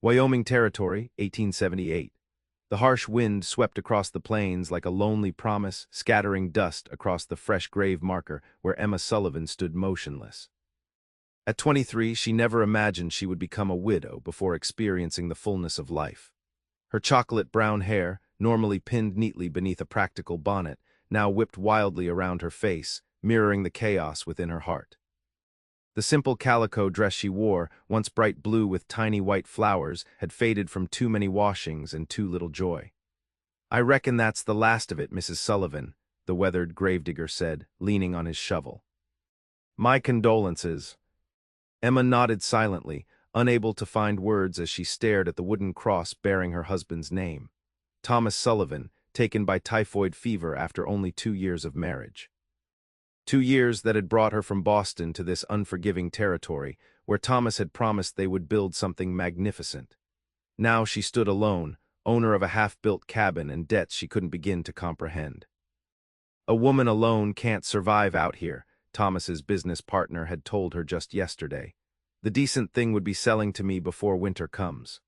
Wyoming Territory, 1878. The harsh wind swept across the plains like a lonely promise, scattering dust across the fresh grave marker where Emma Sullivan stood motionless. At 23, she never imagined she would become a widow before experiencing the fullness of life. Her chocolate-brown hair, normally pinned neatly beneath a practical bonnet, now whipped wildly around her face, mirroring the chaos within her heart. The simple calico dress she wore, once bright blue with tiny white flowers, had faded from too many washings and too little joy. "I reckon that's the last of it, Mrs. Sullivan," the weathered gravedigger said, leaning on his shovel. "My condolences." Emma nodded silently, unable to find words as she stared at the wooden cross bearing her husband's name. Thomas Sullivan, taken by typhoid fever after only 2 years of marriage. 2 years that had brought her from Boston to this unforgiving territory, where Thomas had promised they would build something magnificent. Now she stood alone, owner of a half-built cabin and debts she couldn't begin to comprehend. "A woman alone can't survive out here," Thomas's business partner had told her just yesterday. "The decent thing would be selling to me before winter comes."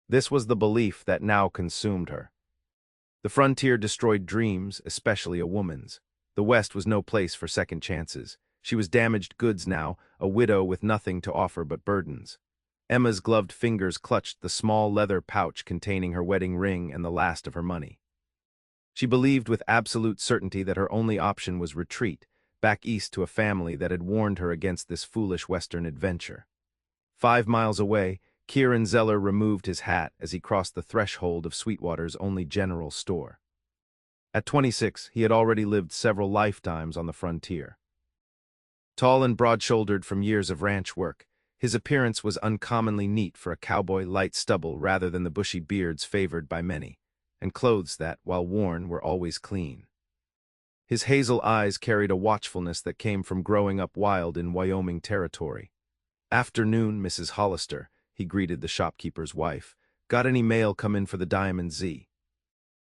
This was the belief that now consumed her. The frontier destroyed dreams, especially a woman's. The West was no place for second chances. She was damaged goods now, a widow with nothing to offer but burdens. Emma's gloved fingers clutched the small leather pouch containing her wedding ring and the last of her money. She believed with absolute certainty that her only option was retreat, back east to a family that had warned her against this foolish Western adventure. 5 miles away, Kieran Zeller removed his hat as he crossed the threshold of Sweetwater's only general store. At 26, he had already lived several lifetimes on the frontier. Tall and broad-shouldered from years of ranch work, his appearance was uncommonly neat for a cowboy, light stubble rather than the bushy beards favored by many, and clothes that, while worn, were always clean. His hazel eyes carried a watchfulness that came from growing up wild in Wyoming Territory. "Afternoon, Mrs. Hollister," he greeted the shopkeeper's wife. "Got any mail come in for the Diamond Z?"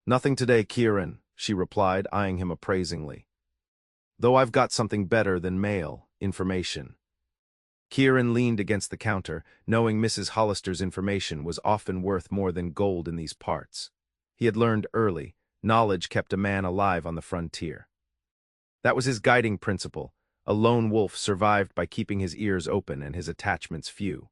"Nothing today, Kieran," she replied, eyeing him appraisingly. "Though I've got something better than mail, information." Kieran leaned against the counter, knowing Mrs. Hollister's information was often worth more than gold in these parts. He had learned early, knowledge kept a man alive on the frontier. That was his guiding principle. A lone wolf survived by keeping his ears open and his attachments few.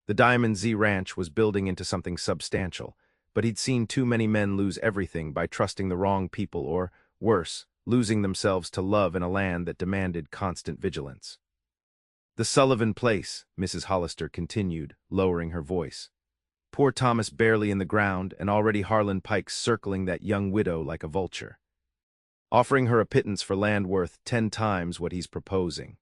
The Diamond Z Ranch was building into something substantial, but he'd seen too many men lose everything by trusting the wrong people or, worse, losing themselves to love in a land that demanded constant vigilance. "The Sullivan place," Mrs. Hollister continued, lowering her voice. "Poor Thomas barely in the ground, and already Harlan Pike's circling that young widow like a vulture. Offering her a pittance for land worth 10 times what he's proposing."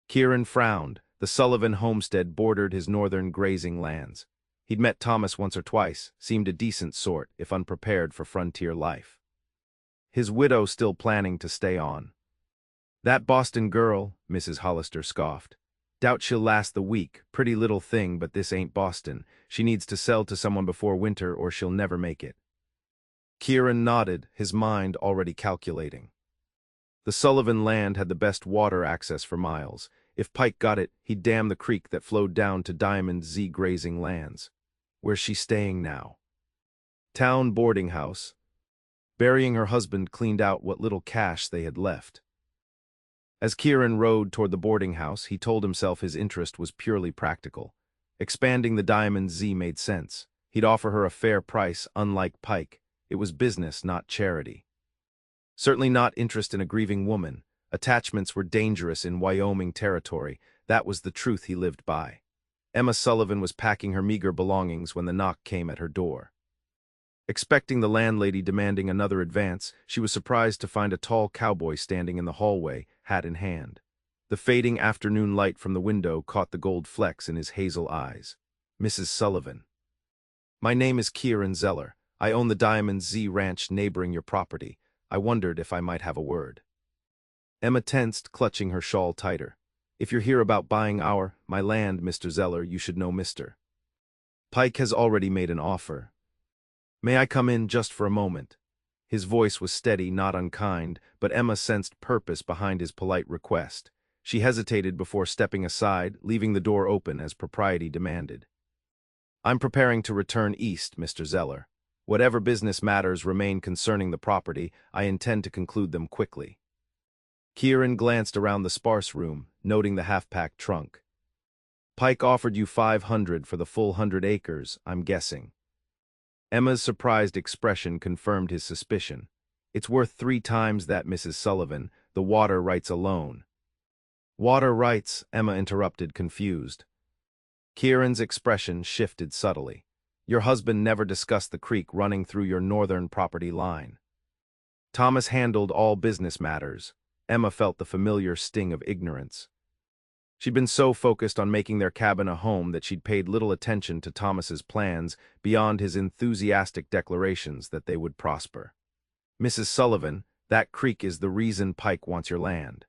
Kieran frowned. The Sullivan homestead bordered his northern grazing lands. He'd met Thomas once or twice, seemed a decent sort, if unprepared for frontier life. His widow still planning to stay on. "That Boston girl," Mrs. Hollister scoffed. "Doubt she'll last the week, pretty little thing, but this ain't Boston. She needs to sell to someone before winter or she'll never make it." Kieran nodded, his mind already calculating. The Sullivan land had the best water access for miles. If Pike got it, he'd dam the creek that flowed down to Diamond Z grazing lands. Where's she staying now? Town boarding house. Burying her husband cleaned out what little cash they had left. As Kieran rode toward the boarding house, he told himself his interest was purely practical. Expanding the Diamond Z made sense. He'd offer her a fair price, unlike Pike. It was business, not charity. Certainly not interest in a grieving woman. Attachments were dangerous in Wyoming Territory. That was the truth he lived by. Emma Sullivan was packing her meager belongings when the knock came at her door. Expecting the landlady demanding another advance, she was surprised to find a tall cowboy standing in the hallway, hat in hand. The fading afternoon light from the window caught the gold flecks in his hazel eyes. "Mrs. Sullivan." "My name is Kieran Zeller. I own the Diamond Z Ranch neighboring your property. I wondered if I might have a word." Emma tensed, clutching her shawl tighter. "If you're here about buying my land, Mr. Zeller, you should know Mr. Pike has already made an offer. May I come in just for a moment?" His voice was steady, not unkind, but Emma sensed purpose behind his polite request. She hesitated before stepping aside, leaving the door open as propriety demanded. I'm preparing to return east, Mr. Zeller. Whatever business matters remain concerning the property, I intend to conclude them quickly. Kieran glanced around the sparse room, noting the half-packed trunk. Pike offered you 500 for the full 100 acres, I'm guessing. Emma's surprised expression confirmed his suspicion. It's worth 3 times that, Mrs. Sullivan, the water rights alone. Water rights, Emma interrupted, confused. Kieran's expression shifted subtly. Your husband never discussed the creek running through your northern property line. Thomas handled all business matters. Emma felt the familiar sting of ignorance. She'd been so focused on making their cabin a home that she'd paid little attention to Thomas's plans beyond his enthusiastic declarations that they would prosper. Mrs. Sullivan, that creek is the reason Pike wants your land.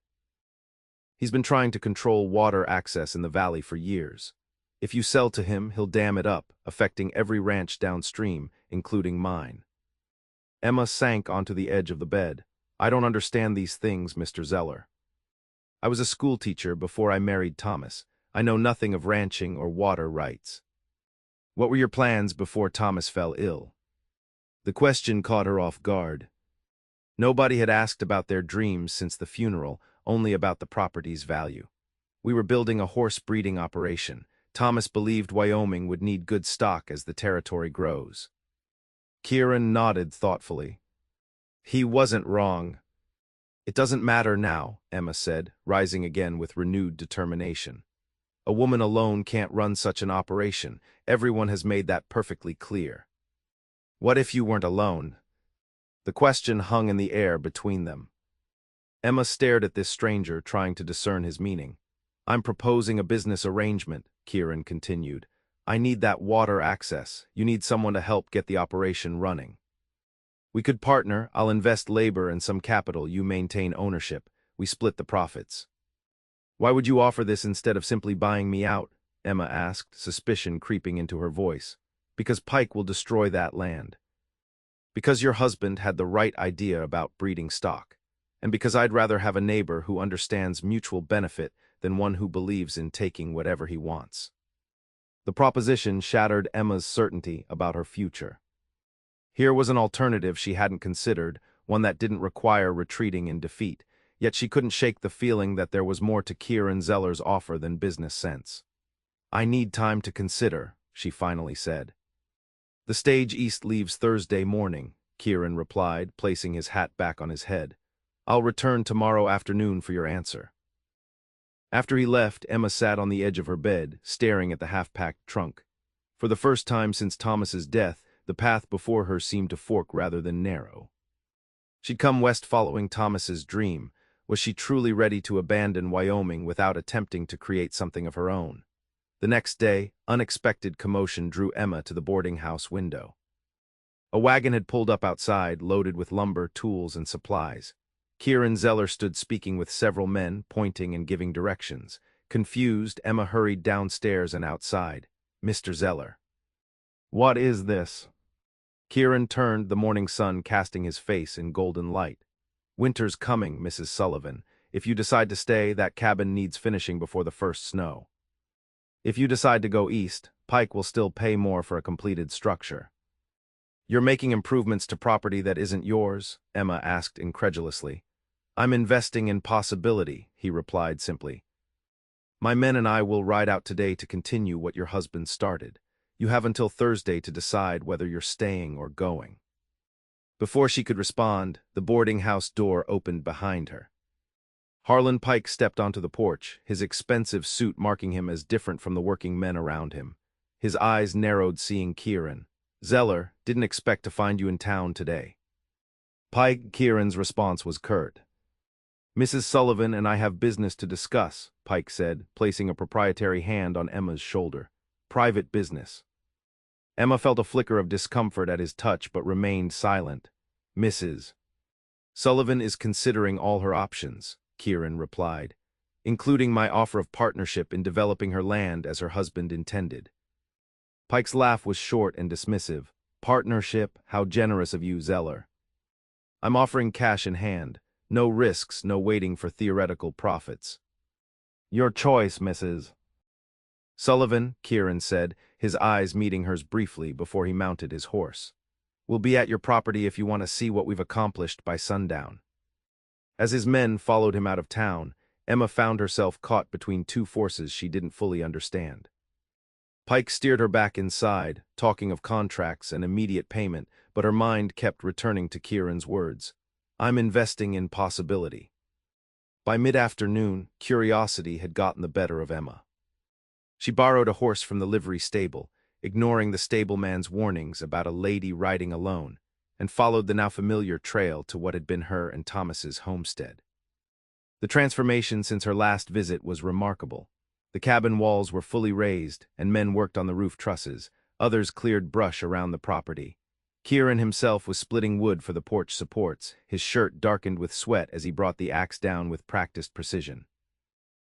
He's been trying to control water access in the valley for years. If you sell to him, he'll dam it up, affecting every ranch downstream, including mine. Emma sank onto the edge of the bed. I don't understand these things, Mr. Zeller. I was a schoolteacher before I married Thomas. I know nothing of ranching or water rights. What were your plans before Thomas fell ill? The question caught her off guard. Nobody had asked about their dreams since the funeral, only about the property's value. We were building a horse breeding operation. Thomas believed Wyoming would need good stock as the territory grows. Kieran nodded thoughtfully. He wasn't wrong. It doesn't matter now, Emma said, rising again with renewed determination. A woman alone can't run such an operation. Everyone has made that perfectly clear. What if you weren't alone? The question hung in the air between them. Emma stared at this stranger, trying to discern his meaning. I'm proposing a business arrangement, Kieran continued. I need that water access. You need someone to help get the operation running. We could partner. I'll invest labor and some capital. You maintain ownership. We split the profits. Why would you offer this instead of simply buying me out? Emma asked, suspicion creeping into her voice. Because Pike will destroy that land. Because your husband had the right idea about breeding stock. And because I'd rather have a neighbor who understands mutual benefit than one who believes in taking whatever he wants. The proposition shattered Emma's certainty about her future. Here was an alternative she hadn't considered, one that didn't require retreating in defeat, yet she couldn't shake the feeling that there was more to Kieran Zeller's offer than business sense. I need time to consider, she finally said. The stage east leaves Thursday morning, Kieran replied, placing his hat back on his head. I'll return tomorrow afternoon for your answer. After he left, Emma sat on the edge of her bed, staring at the half-packed trunk. For the first time since Thomas's death, the path before her seemed to fork rather than narrow. She'd come west following Thomas's dream. Was she truly ready to abandon Wyoming without attempting to create something of her own? The next day, unexpected commotion drew Emma to the boarding house window. A wagon had pulled up outside, loaded with lumber, tools, and supplies. Kieran Zeller stood speaking with several men, pointing and giving directions. Confused, Emma hurried downstairs and outside. Mr. Zeller. What is this? Kieran turned, the morning sun casting his face in golden light. Winter's coming, Mrs. Sullivan. If you decide to stay, that cabin needs finishing before the first snow. If you decide to go east, Pike will still pay more for a completed structure. You're making improvements to property that isn't yours? Emma asked incredulously. I'm investing in possibility, he replied simply. My men and I will ride out today to continue what your husband started. You have until Thursday to decide whether you're staying or going. Before she could respond, the boarding house door opened behind her. Harlan Pike stepped onto the porch, his expensive suit marking him as different from the working men around him. His eyes narrowed, seeing Kieran. Zeller, didn't expect to find you in town today. Kieran's response was curt. Mrs. Sullivan and I have business to discuss, Pike said, placing a proprietary hand on Emma's shoulder. Private business. Emma felt a flicker of discomfort at his touch but remained silent. Mrs. Sullivan is considering all her options, Kieran replied, including my offer of partnership in developing her land as her husband intended. Pike's laugh was short and dismissive. Partnership? How generous of you, Zeller. I'm offering cash in hand. No risks, no waiting for theoretical profits. Your choice, Mrs. Sullivan, Kieran said, his eyes meeting hers briefly before he mounted his horse. "We'll be at your property if you want to see what we've accomplished by sundown." As his men followed him out of town, Emma found herself caught between two forces she didn't fully understand. Pike steered her back inside, talking of contracts and immediate payment, but her mind kept returning to Kieran's words. "I'm investing in possibility." By mid-afternoon, curiosity had gotten the better of Emma. She borrowed a horse from the livery stable, ignoring the stableman's warnings about a lady riding alone, and followed the now familiar trail to what had been her and Thomas's homestead. The transformation since her last visit was remarkable. The cabin walls were fully raised, and men worked on the roof trusses. Others cleared brush around the property. Kieran himself was splitting wood for the porch supports, his shirt darkened with sweat as he brought the axe down with practiced precision.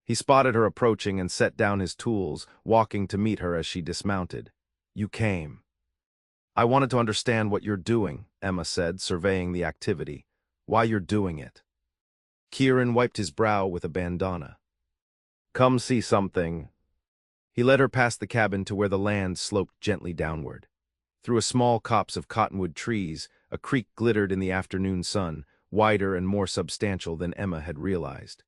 He spotted her approaching and set down his tools, walking to meet her as she dismounted. "You came." "I wanted to understand what you're doing," Emma said, surveying the activity. "Why you're doing it." Kieran wiped his brow with a bandana. "Come see something." He led her past the cabin to where the land sloped gently downward. Through a small copse of cottonwood trees, a creek glittered in the afternoon sun, wider and more substantial than Emma had realized.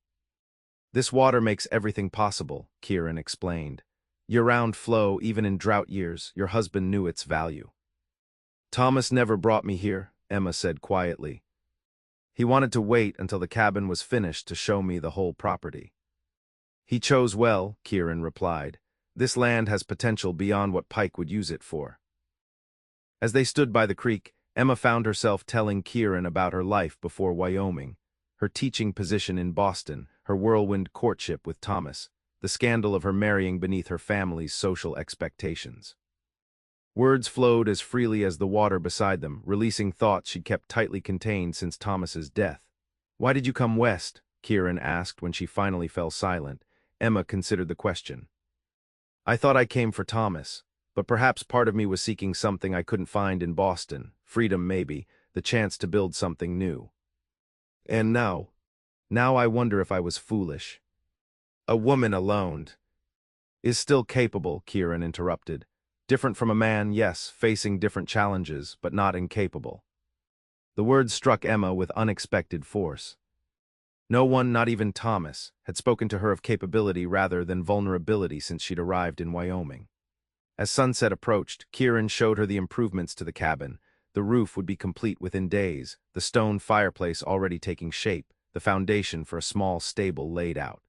"This water makes everything possible," Kieran explained. "Year-round flow, even in drought years, your husband knew its value." "Thomas never brought me here," Emma said quietly. "He wanted to wait until the cabin was finished to show me the whole property." "He chose well," Kieran replied. "This land has potential beyond what Pike would use it for." As they stood by the creek, Emma found herself telling Kieran about her life before Wyoming, her teaching position in Boston, her whirlwind courtship with Thomas, the scandal of her marrying beneath her family's social expectations. Words flowed as freely as the water beside them, releasing thoughts she'd kept tightly contained since Thomas's death. "Why did you come west?" Kieran asked when she finally fell silent. Emma considered the question. "I thought I came for Thomas, but perhaps part of me was seeking something I couldn't find in Boston. Freedom, maybe, the chance to build something new. And now I wonder if I was foolish." "A woman alone is still capable," Kieran interrupted. "Different from a man, yes, facing different challenges, but not incapable." The words struck Emma with unexpected force. No one, not even Thomas, had spoken to her of capability rather than vulnerability since she'd arrived in Wyoming. As sunset approached, Kieran showed her the improvements to the cabin. The roof would be complete within days, the stone fireplace already taking shape, the foundation for a small stable laid out.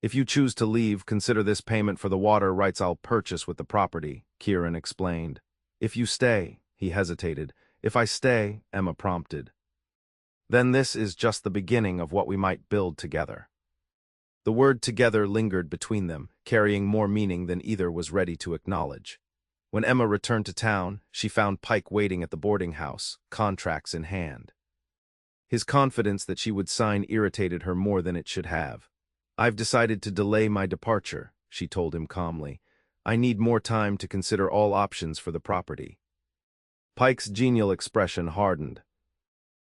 "If you choose to leave, consider this payment for the water rights I'll purchase with the property," Kieran explained. "If you stay," he hesitated. "If I stay," Emma prompted. "Then this is just the beginning of what we might build together." The word "together" lingered between them, carrying more meaning than either was ready to acknowledge. When Emma returned to town, she found Pike waiting at the boarding house, contracts in hand. His confidence that she would sign irritated her more than it should have. "I've decided to delay my departure," she told him calmly. "I need more time to consider all options for the property." Pike's genial expression hardened.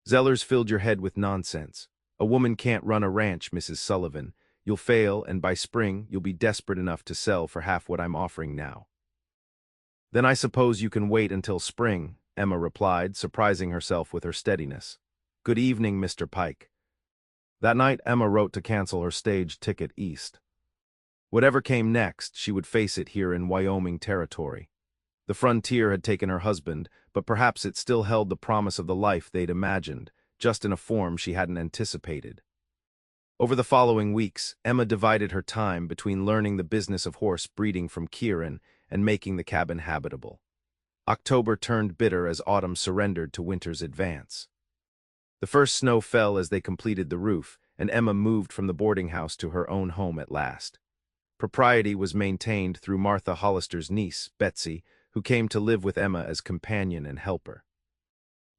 "Zeller's filled your head with nonsense. A woman can't run a ranch, Mrs. Sullivan. You'll fail, and by spring, you'll be desperate enough to sell for half what I'm offering now." "Then I suppose you can wait until spring," Emma replied, surprising herself with her steadiness. "Good evening, Mr. Pike." That night, Emma wrote to cancel her stage ticket east. Whatever came next, she would face it here in Wyoming Territory. The frontier had taken her husband, but perhaps it still held the promise of the life they'd imagined, just in a form she hadn't anticipated. Over the following weeks, Emma divided her time between learning the business of horse breeding from Kieran and making the cabin habitable. October turned bitter as autumn surrendered to winter's advance. The first snow fell as they completed the roof, and Emma moved from the boarding house to her own home at last. Propriety was maintained through Martha Hollister's niece, Betsy, who came to live with Emma as companion and helper.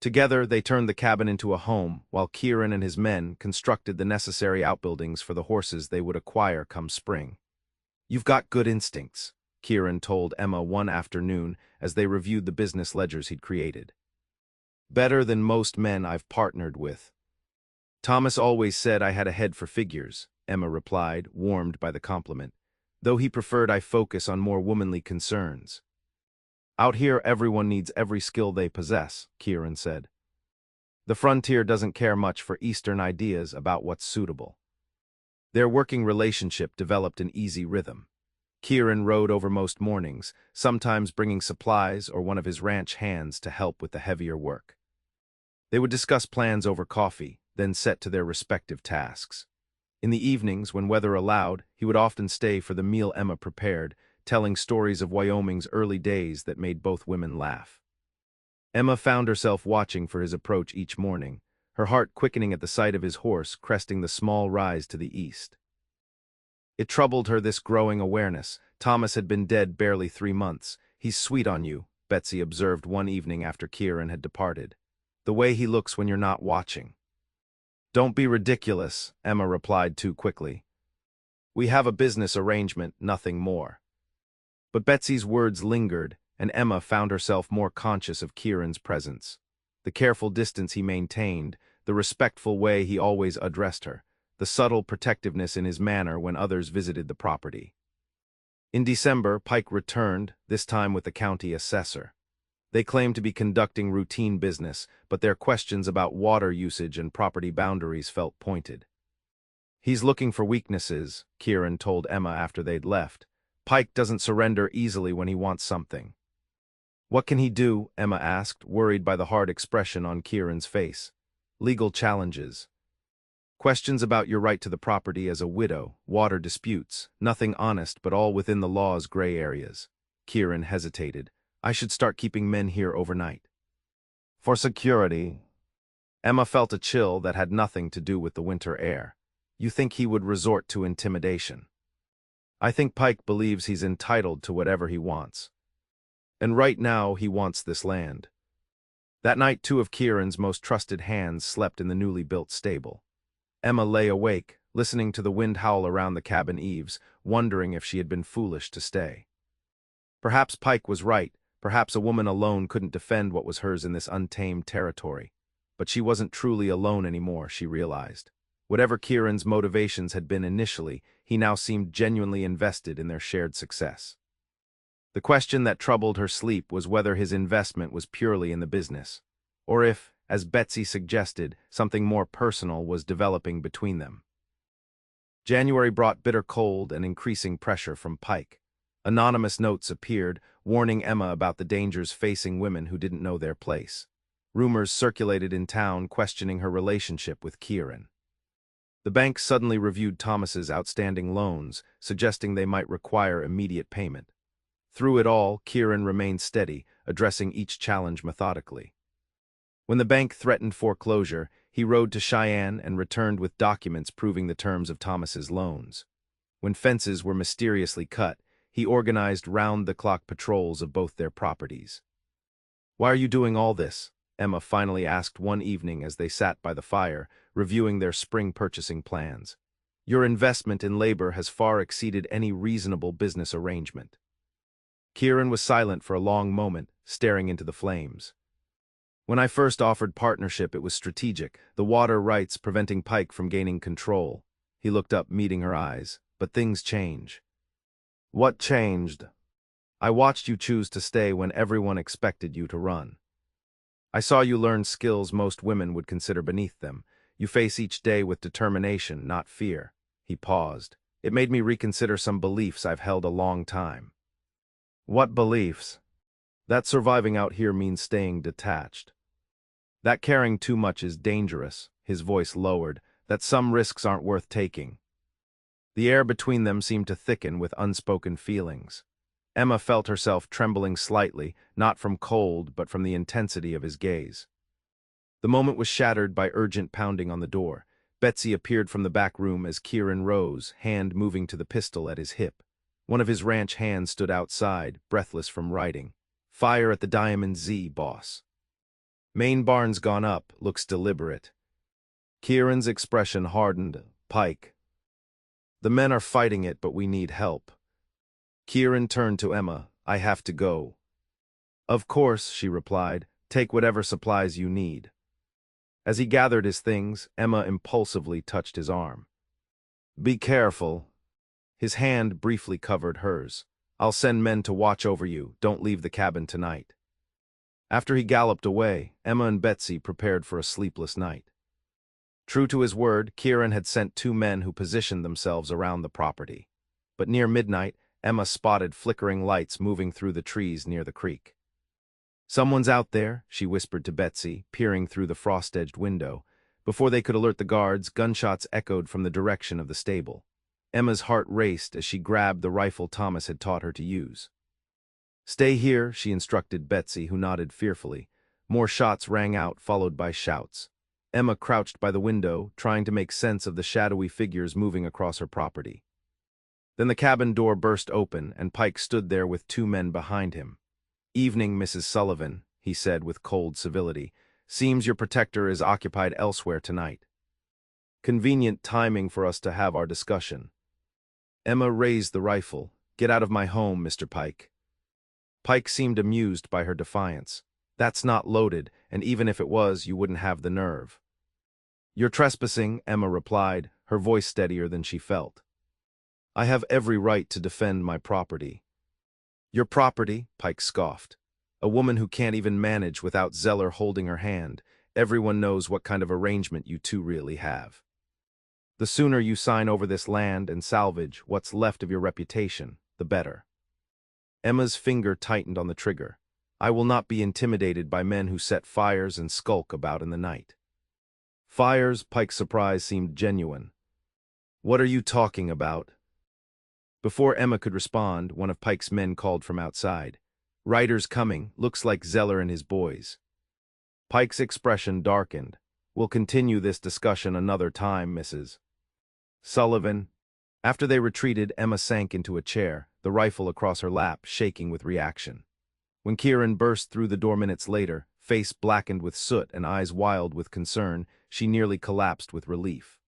Together, they turned the cabin into a home, while Kieran and his men constructed the necessary outbuildings for the horses they would acquire come spring. "You've got good instincts," Kieran told Emma one afternoon as they reviewed the business ledgers he'd created. "Better than most men I've partnered with." "Thomas always said I had a head for figures," Emma replied, warmed by the compliment. though he preferred I focus on more womanly concerns. Out here, everyone needs every skill they possess, Kieran said. The frontier doesn't care much for Eastern ideas about what's suitable. Their working relationship developed an easy rhythm. Kieran rode over most mornings, sometimes bringing supplies or one of his ranch hands to help with the heavier work. They would discuss plans over coffee, then set to their respective tasks. In the evenings, when weather allowed, he would often stay for the meal Emma prepared, telling stories of Wyoming's early days that made both women laugh. Emma found herself watching for his approach each morning, her heart quickening at the sight of his horse cresting the small rise to the east. It troubled her, this growing awareness. Thomas had been dead barely 3 months. "He's sweet on you," Betsy observed one evening after Kieran had departed. "The way he looks when you're not watching." "Don't be ridiculous," Emma replied too quickly. "We have a business arrangement, nothing more." But Betsy's words lingered, and Emma found herself more conscious of Kieran's presence. The careful distance he maintained, the respectful way he always addressed her, the subtle protectiveness in his manner when others visited the property. In December, Pike returned, this time with the county assessor. They claimed to be conducting routine business, but their questions about water usage and property boundaries felt pointed. "He's looking for weaknesses," Kieran told Emma after they'd left. "Pike doesn't surrender easily when he wants something." "What can he do?" Emma asked, worried by the hard expression on Kieran's face. "Legal challenges. Questions about your right to the property as a widow, water disputes, nothing honest but all within the law's gray areas." Kieran hesitated. "I should start keeping men here overnight." "For security." Emma felt a chill that had nothing to do with the winter air. "You think he would resort to intimidation?" "I think Pike believes he's entitled to whatever he wants. And right now he wants this land." That night, 2 of Kieran's most trusted hands slept in the newly built stable. Emma lay awake, listening to the wind howl around the cabin eaves, wondering if she had been foolish to stay. Perhaps Pike was right, perhaps a woman alone couldn't defend what was hers in this untamed territory. But she wasn't truly alone anymore, she realized. Whatever Kieran's motivations had been initially, he now seemed genuinely invested in their shared success. The question that troubled her sleep was whether his investment was purely in the business, or if, as Betsy suggested, something more personal was developing between them. January brought bitter cold and increasing pressure from Pike. Anonymous notes appeared, warning Emma about the dangers facing women who didn't know their place. Rumors circulated in town questioning her relationship with Kieran. The bank suddenly reviewed Thomas's outstanding loans, suggesting they might require immediate payment. Through it all, Kieran remained steady, addressing each challenge methodically. When the bank threatened foreclosure, he rode to Cheyenne and returned with documents proving the terms of Thomas's loans. When fences were mysteriously cut, he organized round-the-clock patrols of both their properties. "Why are you doing all this?" Emma finally asked one evening as they sat by the fire, reviewing their spring purchasing plans. "Your investment in labor has far exceeded any reasonable business arrangement." Kieran was silent for a long moment, staring into the flames. "When I first offered partnership, it was strategic, the water rights preventing Pike from gaining control." He looked up, meeting her eyes. "But things change." "What changed?" "I watched you choose to stay when everyone expected you to run. I saw you learn skills most women would consider beneath them. You face each day with determination, not fear." He paused. "It made me reconsider some beliefs I've held a long time." "What beliefs?" "That surviving out here means staying detached. That caring too much is dangerous," his voice lowered, "that some risks aren't worth taking." The air between them seemed to thicken with unspoken feelings. Emma felt herself trembling slightly, not from cold but from the intensity of his gaze. The moment was shattered by urgent pounding on the door. Betsy appeared from the back room as Kieran rose, hand moving to the pistol at his hip. One of his ranch hands stood outside, breathless from writing. "Fire at the Diamond Z, boss." "Main barn's gone up," looks deliberate. Kieran's expression hardened. "Pike." "The men are fighting it, but we need help." Kieran turned to Emma. "I have to go." "Of course," she replied. "Take whatever supplies you need." As he gathered his things, Emma impulsively touched his arm. "Be careful." His hand briefly covered hers. "I'll send men to watch over you. Don't leave the cabin tonight." After he galloped away, Emma and Betsy prepared for a sleepless night. True to his word, Kieran had sent 2 men who positioned themselves around the property. But near midnight, Emma spotted flickering lights moving through the trees near the creek. "Someone's out there," she whispered to Betsy, peering through the frost-edged window. Before they could alert the guards, gunshots echoed from the direction of the stable. Emma's heart raced as she grabbed the rifle Thomas had taught her to use. "Stay here," she instructed Betsy, who nodded fearfully. More shots rang out, followed by shouts. Emma crouched by the window, trying to make sense of the shadowy figures moving across her property. Then the cabin door burst open, and Pike stood there with 2 men behind him. "Evening, Mrs. Sullivan," he said with cold civility. "Seems your protector is occupied elsewhere tonight. Convenient timing for us to have our discussion." Emma raised the rifle. "Get out of my home, Mr. Pike." Pike seemed amused by her defiance. "That's not loaded, and even if it was, you wouldn't have the nerve." "You're trespassing," Emma replied, her voice steadier than she felt. "I have every right to defend my property." "Your property?" Pike scoffed. "A woman who can't even manage without Zeller holding her hand. Everyone knows what kind of arrangement you 2 really have. The sooner you sign over this land and salvage what's left of your reputation, the better." Emma's finger tightened on the trigger. "I will not be intimidated by men who set fires and skulk about in the night." "Fires?" Pike's surprise seemed genuine. "What are you talking about?" Before Emma could respond, one of Pike's men called from outside. "Riders coming, looks like Zeller and his boys." Pike's expression darkened. "We'll continue this discussion another time, Mrs. Sullivan." After they retreated, Emma sank into a chair, the rifle across her lap, shaking with reaction. When Kieran burst through the door minutes later, face blackened with soot and eyes wild with concern, she nearly collapsed with relief.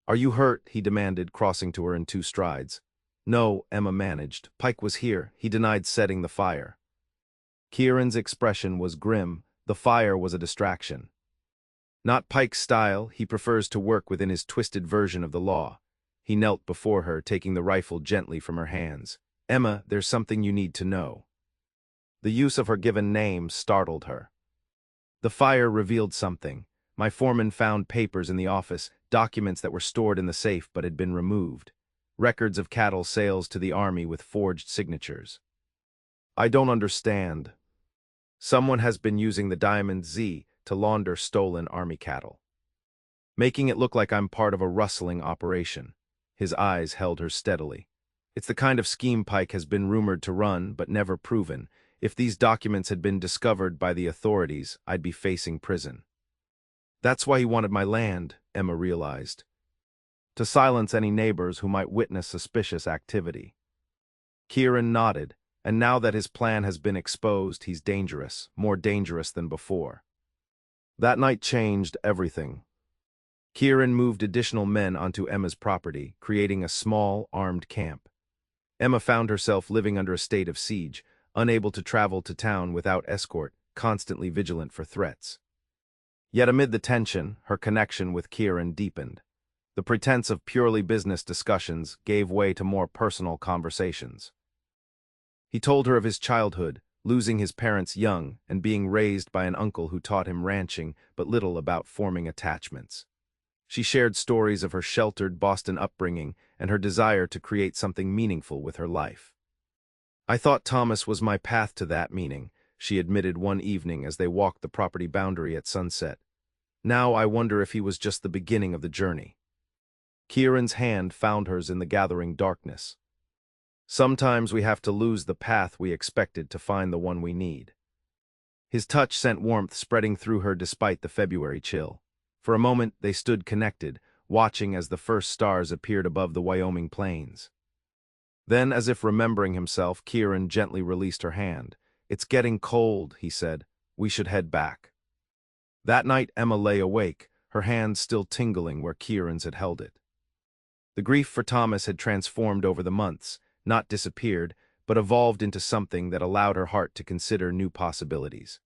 "Are you hurt?" he demanded, crossing to her in 2 strides. "No," Emma managed. "Pike was here. He denied setting the fire." Kieran's expression was grim. The fire was a distraction. "Not Pike's style. He prefers to work within his twisted version of the law." He knelt before her, taking the rifle gently from her hands. "Emma, there's something you need to know." The use of her given name startled her. "The fire revealed something. My foreman found papers in the office, documents that were stored in the safe but had been removed. Records of cattle sales to the army with forged signatures." "I don't understand." "Someone has been using the Diamond Z to launder stolen army cattle, making it look like I'm part of a rustling operation." His eyes held her steadily. "It's the kind of scheme Pike has been rumored to run, but never proven. If these documents had been discovered by the authorities, I'd be facing prison." "That's why he wanted my land," Emma realized. "To silence any neighbors who might witness suspicious activity." Kieran nodded, and now that his plan has been exposed, he's dangerous, more dangerous than before. That night changed everything. Kieran moved additional men onto Emma's property, creating a small, armed camp. Emma found herself living under a state of siege, unable to travel to town without escort, constantly vigilant for threats. Yet amid the tension, her connection with Kieran deepened. The pretense of purely business discussions gave way to more personal conversations. He told her of his childhood, losing his parents young and being raised by an uncle who taught him ranching but little about forming attachments. She shared stories of her sheltered Boston upbringing and her desire to create something meaningful with her life. "I thought Thomas was my path to that meaning," she admitted one evening as they walked the property boundary at sunset. "Now I wonder if he was just the beginning of the journey." Kieran's hand found hers in the gathering darkness. "Sometimes we have to lose the path we expected to find the one we need." His touch sent warmth spreading through her despite the February chill. For a moment, they stood connected, watching as the first stars appeared above the Wyoming plains. Then, as if remembering himself, Kieran gently released her hand. "It's getting cold," he said. "We should head back." That night, Emma lay awake, her hand still tingling where Kieran's had held it. The grief for Thomas had transformed over the months, not disappeared, but evolved into something that allowed her heart to consider new possibilities.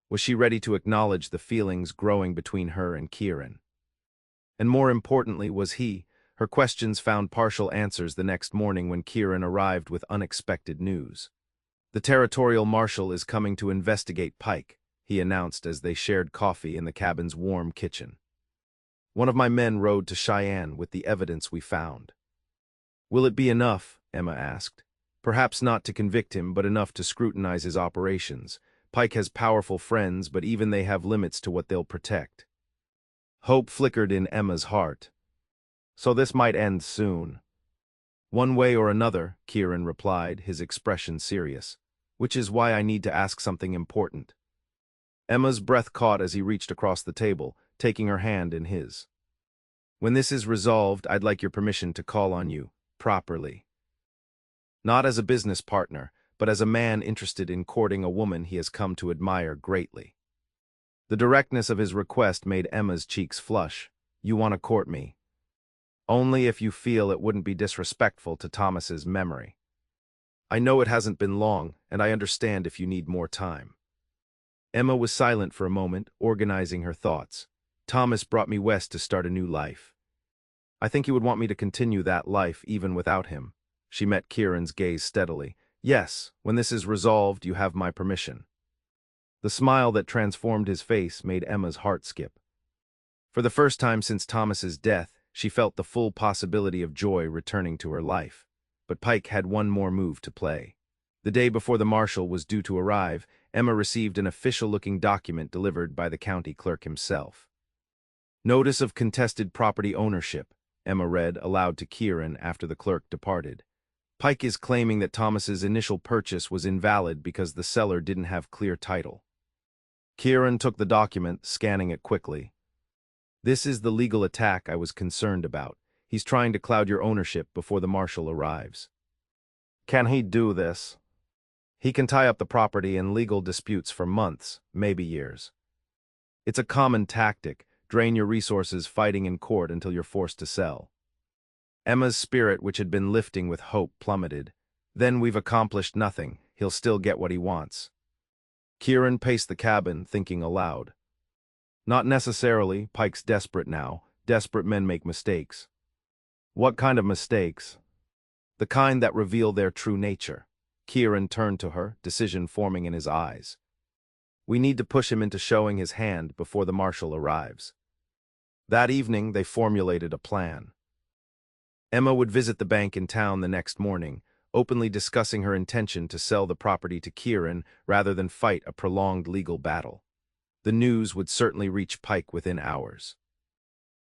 Was she ready to acknowledge the feelings growing between her and Kieran? And more importantly, was he, Her questions found partial answers the next morning when Kieran arrived with unexpected news. "The territorial marshal is coming to investigate Pike," he announced as they shared coffee in the cabin's warm kitchen. "One of my men rode to Cheyenne with the evidence we found." "Will it be enough?" Emma asked. "Perhaps not to convict him, but enough to scrutinize his operations. Pike has powerful friends, but even they have limits to what they'll protect." Hope flickered in Emma's heart. "So this might end soon." "One way or another," Kieran replied, his expression serious. "Which is why I need to ask something important." Emma's breath caught as he reached across the table, taking her hand in his. "When this is resolved, I'd like your permission to call on you, properly. Not as a business partner, but as a man interested in courting a woman he has come to admire greatly." The directness of his request made Emma's cheeks flush. "You want to court me?" "Only if you feel it wouldn't be disrespectful to Thomas's memory. I know it hasn't been long, and I understand if you need more time." Emma was silent for a moment, organizing her thoughts. "Thomas brought me west to start a new life. I think he would want me to continue that life even without him." She met Kieran's gaze steadily. "Yes, when this is resolved, you have my permission." The smile that transformed his face made Emma's heart skip. For the first time since Thomas's death, she felt the full possibility of joy returning to her life. But Pike had one more move to play. The day before the marshal was due to arrive, Emma received an official-looking document delivered by the county clerk himself. "Notice of contested property ownership," Emma read aloud to Kieran after the clerk departed. "Pike is claiming that Thomas's initial purchase was invalid because the seller didn't have clear title." Kieran took the document, scanning it quickly. "This is the legal attack I was concerned about. He's trying to cloud your ownership before the marshal arrives." "Can he do this?" "He can tie up the property in legal disputes for months, maybe years. It's a common tactic, drain your resources fighting in court until you're forced to sell." Emma's spirit, which had been lifting with hope, plummeted. "Then we've accomplished nothing. He'll still get what he wants." Kieran paced the cabin, thinking aloud. "Not necessarily. Pike's desperate now. Desperate men make mistakes." "What kind of mistakes?" "The kind that reveal their true nature." Kieran turned to her, decision forming in his eyes. "We need to push him into showing his hand before the marshal arrives." That evening, they formulated a plan. Emma would visit the bank in town the next morning, openly discussing her intention to sell the property to Kieran rather than fight a prolonged legal battle. The news would certainly reach Pike within hours.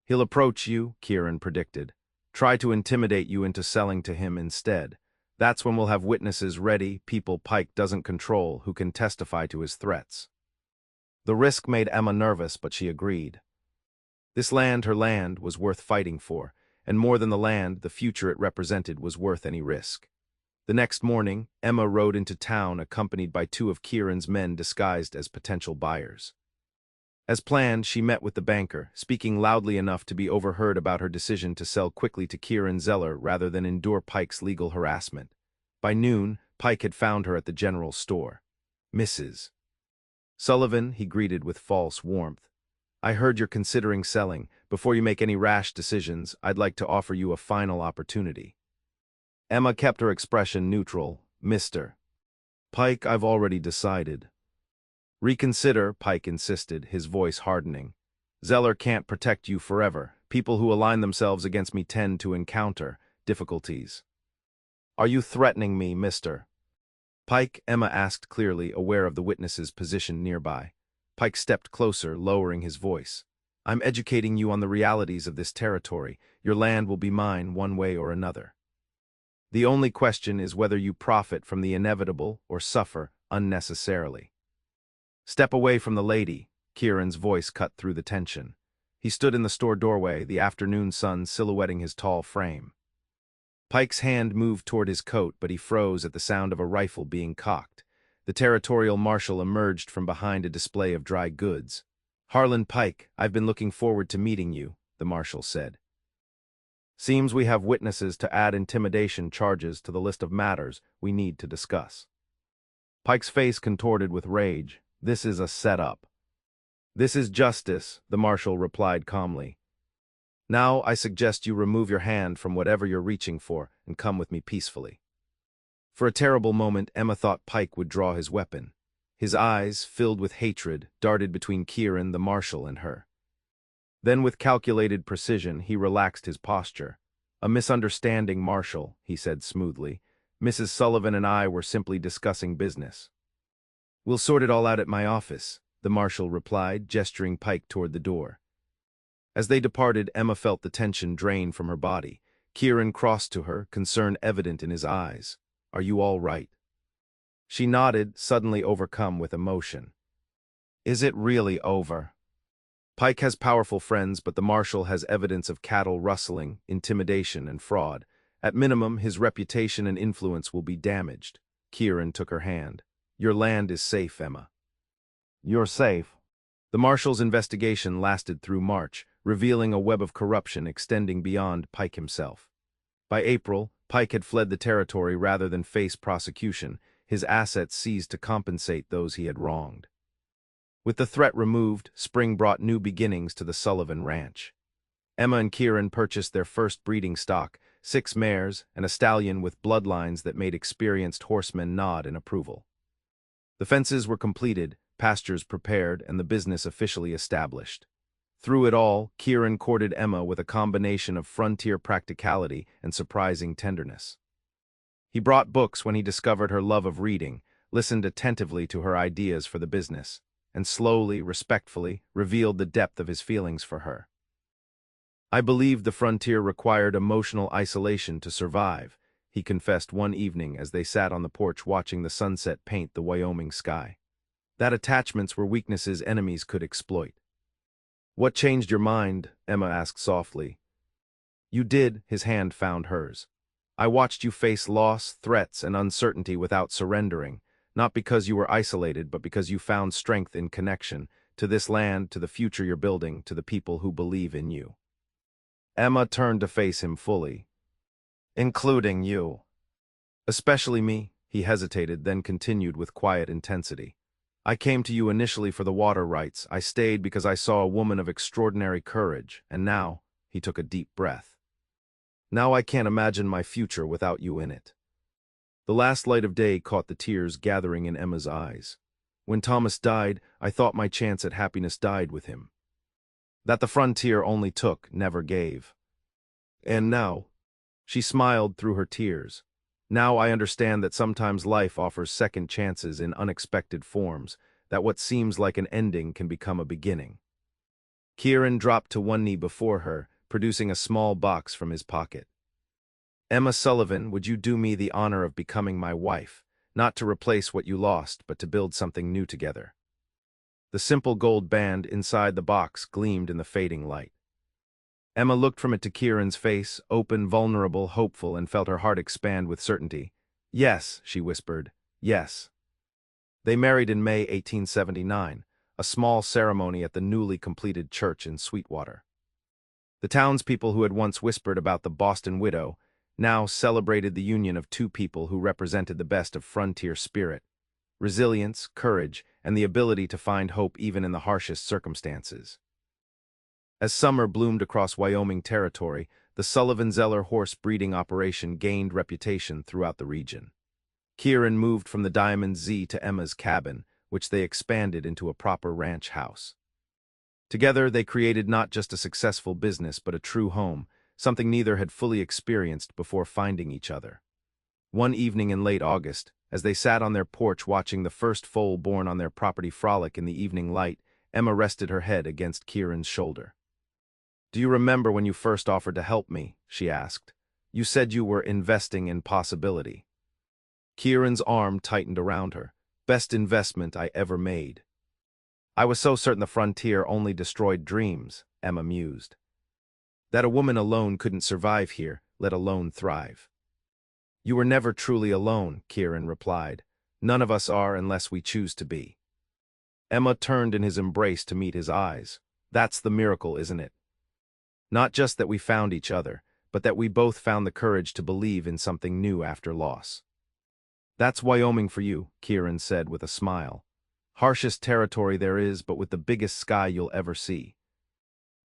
"He'll approach you," Kieran predicted. "Try to intimidate you into selling to him instead. That's when we'll have witnesses ready, people Pike doesn't control, who can testify to his threats." The risk made Emma nervous, but she agreed. This land, her land, was worth fighting for, and more than the land, the future it represented was worth any risk. The next morning, Emma rode into town accompanied by two of Kieran's men disguised as potential buyers. As planned, she met with the banker, speaking loudly enough to be overheard about her decision to sell quickly to Kieran Zeller rather than endure Pike's legal harassment. By noon, Pike had found her at the general store. "Mrs. Sullivan," he greeted with false warmth. "I heard you're considering selling. Before you make any rash decisions, I'd like to offer you a final opportunity." Emma kept her expression neutral. "Mr. Pike, I've already decided." "Reconsider," Pike insisted, his voice hardening. "Zeller can't protect you forever. People who align themselves against me tend to encounter difficulties." "Are you threatening me, Mr. Pike?" Emma asked clearly, aware of the witness's position nearby. Pike stepped closer, lowering his voice. "I'm educating you on the realities of this territory. Your land will be mine one way or another. The only question is whether you profit from the inevitable or suffer unnecessarily." "Step away from the lady," Kieran's voice cut through the tension. He stood in the store doorway, the afternoon sun silhouetting his tall frame. Pike's hand moved toward his coat, but he froze at the sound of a rifle being cocked. The territorial marshal emerged from behind a display of dry goods. "Harlan Pike, I've been looking forward to meeting you," the marshal said. "Seems we have witnesses to add intimidation charges to the list of matters we need to discuss." Pike's face contorted with rage. "This is a setup." "This is justice," the marshal replied calmly. Now I suggest you remove your hand from whatever you're reaching for and come with me peacefully." For a terrible moment, Emma thought Pike would draw his weapon. His eyes, filled with hatred, darted between Kieran, the marshal, and her. Then with calculated precision, he relaxed his posture. "A misunderstanding, Marshal," he said smoothly. "Mrs. Sullivan and I were simply discussing business." "We'll sort it all out at my office," the marshal replied, gesturing Pike toward the door. As they departed, Emma felt the tension drain from her body. Kieran crossed to her, concern evident in his eyes. "Are you all right?" She nodded, suddenly overcome with emotion. "Is it really over?" Pike has powerful friends, but the marshal has evidence of cattle rustling, intimidation, and fraud. At minimum, his reputation and influence will be damaged. Kieran took her hand. "Your land is safe, Emma." "You're safe." The marshal's investigation lasted through March, revealing a web of corruption extending beyond Pike himself. By April, Pike had fled the territory rather than face prosecution, his assets seized to compensate those he had wronged. With the threat removed, spring brought new beginnings to the Sullivan Ranch. Emma and Kieran purchased their first breeding stock, 6 mares and a stallion with bloodlines that made experienced horsemen nod in approval. The fences were completed, pastures prepared, and the business officially established. Through it all, Kieran courted Emma with a combination of frontier practicality and surprising tenderness. He brought books when he discovered her love of reading, listened attentively to her ideas for the business, and slowly, respectfully, revealed the depth of his feelings for her. "I believed the frontier required emotional isolation to survive," he confessed one evening as they sat on the porch watching the sunset paint the Wyoming sky. "That attachments were weaknesses enemies could exploit." "What changed your mind?" Emma asked softly. "You did," his hand found hers. "I watched you face loss, threats, and uncertainty without surrendering, not because you were isolated, but because you found strength in connection, to this land, to the future you're building, to the people who believe in you." Emma turned to face him fully. "Including you." "Especially me," he hesitated, then continued with quiet intensity. "I came to you initially for the water rights. I stayed because I saw a woman of extraordinary courage, and now," he took a deep breath, "now I can't imagine my future without you in it." The last light of day caught the tears gathering in Emma's eyes. "When Thomas died, I thought my chance at happiness died with him. That the frontier only took, never gave. And now," she smiled through her tears, "now I understand that sometimes life offers second chances in unexpected forms, that what seems like an ending can become a beginning." Kieran dropped to one knee before her, producing a small box from his pocket. "Emma Sullivan, would you do me the honor of becoming my wife, not to replace what you lost, but to build something new together?" The simple gold band inside the box gleamed in the fading light. Emma looked from it to Kieran's face, open, vulnerable, hopeful, and felt her heart expand with certainty. "Yes," she whispered, "yes." They married in May 1879, a small ceremony at the newly completed church in Sweetwater. The townspeople who had once whispered about the Boston widow now celebrated the union of two people who represented the best of frontier spirit, resilience, courage, and the ability to find hope even in the harshest circumstances. As summer bloomed across Wyoming Territory, the Sullivan-Zeller horse breeding operation gained reputation throughout the region. Kieran moved from the Diamond Z to Emma's cabin, which they expanded into a proper ranch house. Together, they created not just a successful business but a true home, something neither had fully experienced before finding each other. One evening in late August, as they sat on their porch watching the first foal born on their property frolic in the evening light, Emma rested her head against Kieran's shoulder. "Do you remember when you first offered to help me?" she asked. "You said you were investing in possibility." Kieran's arm tightened around her. "Best investment I ever made." "I was so certain the frontier only destroyed dreams," Emma mused. "That a woman alone couldn't survive here, let alone thrive." "You were never truly alone," Kieran replied. "None of us are unless we choose to be." Emma turned in his embrace to meet his eyes. "That's the miracle, isn't it? Not just that we found each other, but that we both found the courage to believe in something new after loss." "That's Wyoming for you," Kieran said with a smile. "Harshest territory there is, but with the biggest sky you'll ever see."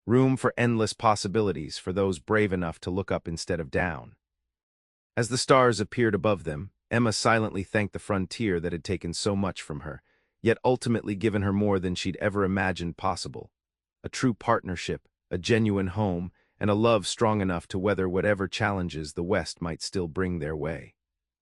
Room for endless possibilities for those brave enough to look up instead of down. As the stars appeared above them, Emma silently thanked the frontier that had taken so much from her, yet ultimately given her more than she'd ever imagined possible. A true partnership, a genuine home, and a love strong enough to weather whatever challenges the West might still bring their way.